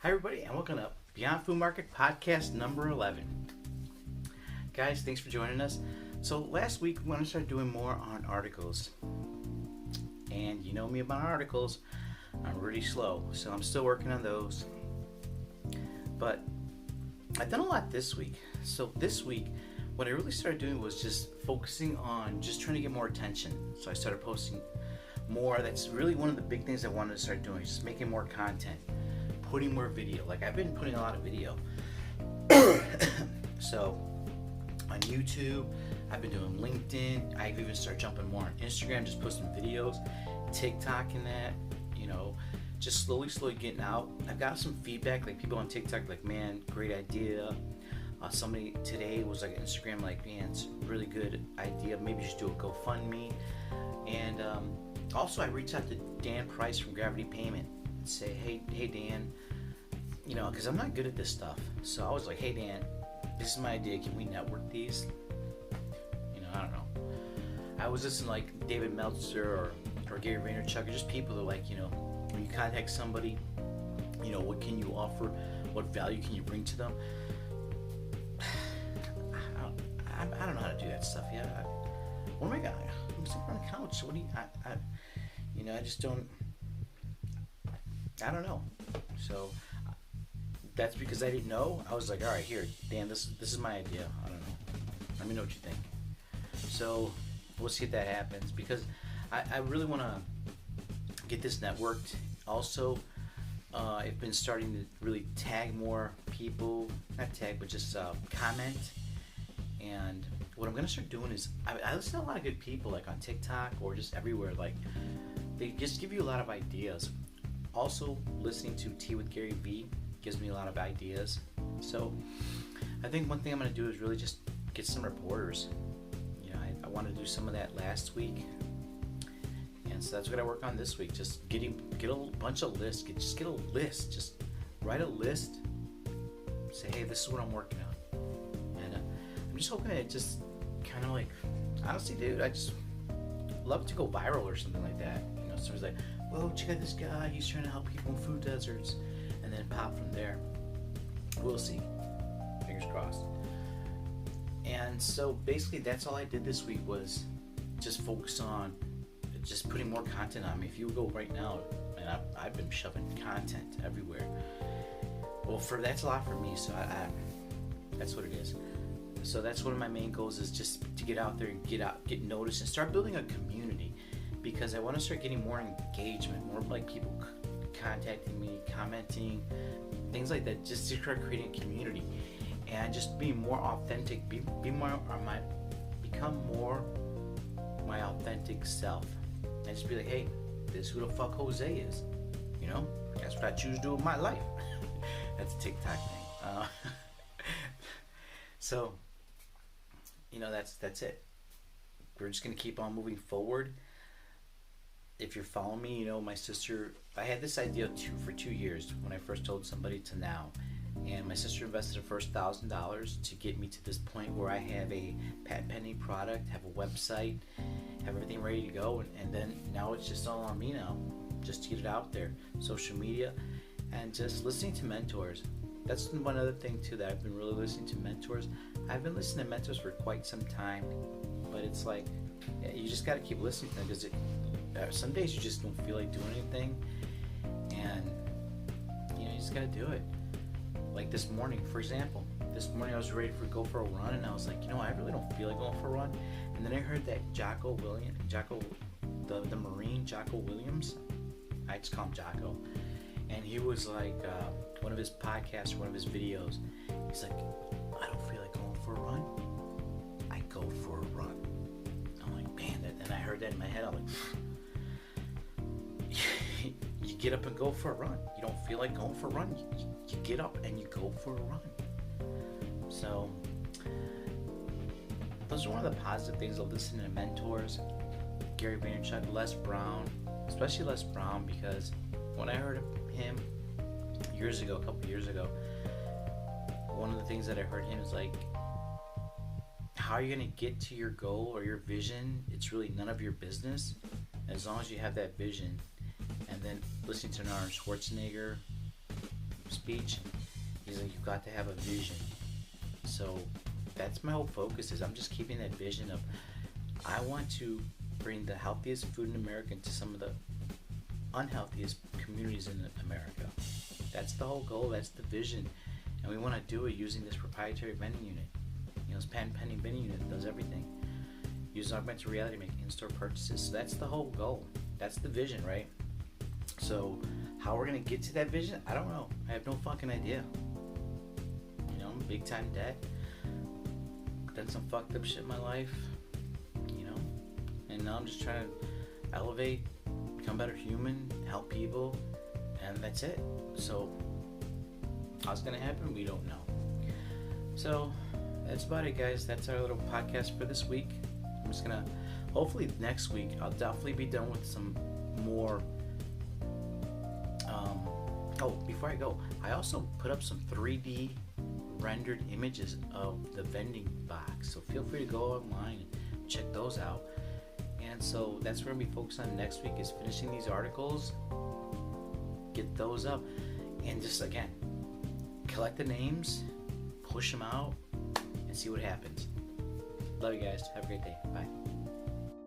Hi everybody, and welcome to Beyond Food Market Podcast number 11. Guys, thanks for joining us. So last week we want to start doing more on articles. And you know me about articles, I'm really slow, so I'm still working on those. But I've done a lot this week. So this week, what I really started doing was just focusing on just trying to get more attention. So I started posting more. That's really one of the big things I wanted to start doing, just making more content. Putting more video. Like I've been putting a lot of video. So on YouTube, I've been doing LinkedIn. I've even started jumping more on Instagram, just posting videos, TikTok and that, just slowly getting out. I've got some feedback, like people on TikTok, like, man, great idea. Somebody today was like Instagram, like, man, it's a really good idea. Maybe you should do a GoFundMe. And also I reached out to Dan Price from Gravity Payment. Say, hey Dan, because I'm not good at this stuff. So I was like, hey Dan, this is my idea. Can we network these? I don't know. I was listening to like David Meltzer or Gary Vaynerchuk, or just people that are like, when you contact somebody, what can you offer? What value can you bring to them? I don't know how to do that stuff yet. What am I gonna? I'm sitting on the couch. What do you? I just don't. I don't know. So that's because I didn't know. I was like, all right, here, Dan, this is my idea. I don't know. Let me know what you think. So we'll see if that happens, because I really want to get this networked. Also, I've been starting to really tag more people. Not tag, but just comment. And what I'm going to start doing is I listen to a lot of good people, like on TikTok or just everywhere. Like, they just give you a lot of ideas. Also, listening to Tea with Gary V gives me a lot of ideas. So I think one thing I'm going to do is really just get some reporters. I wanted to do some of that last week, and so that's what I work on this week. Just get a bunch of lists. Get a list. Just write a list. Say, hey, this is what I'm working on, and I'm just hoping it just kind of like, honestly, dude, I just love to go viral or something like that. Someone's like, whoa, check out this guy, he's trying to help people in food deserts, and then pop from there. We'll see. Fingers crossed. And so basically that's all I did this week, was just focus on just putting more content on me. If you go right now, and I've been shoving content everywhere. Well, that's a lot for me, so I that's what it is. So that's one of my main goals, is just to get out there and get noticed and start building a community. Because I want to start getting more engagement, more like people contacting me, commenting, things like that, just to start creating a community and just be more authentic, become more my authentic self, and just be like, hey, this is who the fuck Jose is, that's what I choose to do with my life. That's a TikTok thing. So, that's it. We're just gonna keep on moving forward. If you're following me, my sister, I had this idea for 2 years when I first told somebody to now. And my sister invested the first $1,000 to get me to this point where I have a patent pending product, have a website, have everything ready to go. And then now it's just all on me now, just to get it out there. Social media and just listening to mentors. That's one other thing too, that I've been really listening to mentors. I've been listening to mentors for quite some time, but it's like, you just got to keep listening to them, because some days you just don't feel like doing anything, and you just gotta do it. Like this morning, for example, I was ready to go for a run, and I was like, I really don't feel like going for a run. And then I heard that the Marine Jocko Williams, I just call him Jocko, and he was like, one of his podcasts or one of his videos, he's like, I don't feel like going for a run, I go for a run. I'm like, man, and I heard that in my head. I'm like, you get up and go for a run. You don't feel like going for a run, you get up and you go for a run. So those are one of the positive things of listening to mentors. Gary Vaynerchuk, Les Brown, especially Les Brown, because when I heard him a couple years ago, one of the things that I heard him is like, how are you going to get to your goal or your vision? It's really none of your business, as long as you have that vision. And then listening to Arnold Schwarzenegger, speech. He's like, you've got to have a vision. So that's my whole focus is I'm just keeping that vision of I want to bring the healthiest food in America into some of the unhealthiest communities in America. That's the whole goal. That's the vision. And we want to do it using this proprietary vending unit. This patent pending vending unit that does everything. Uses augmented reality, making in-store purchases. So that's the whole goal. That's the vision, right? So how we're going to get to that vision, I don't know. I have no fucking idea. I'm big time debt. Done some fucked up shit in my life. And now I'm just trying to elevate, become a better human, help people, and that's it. So how's it going to happen? We don't know. So that's about it, guys. That's our little podcast for this week. I'm just gonna, hopefully next week, I'll definitely be done with some more. Before I go, I also put up some 3D rendered images of the vending box. So feel free to go online and check those out. And so that's where we focus on next week is finishing these articles, get those up, and just again, collect the names, push them out, and see what happens. Love you guys. Have a great day. Bye.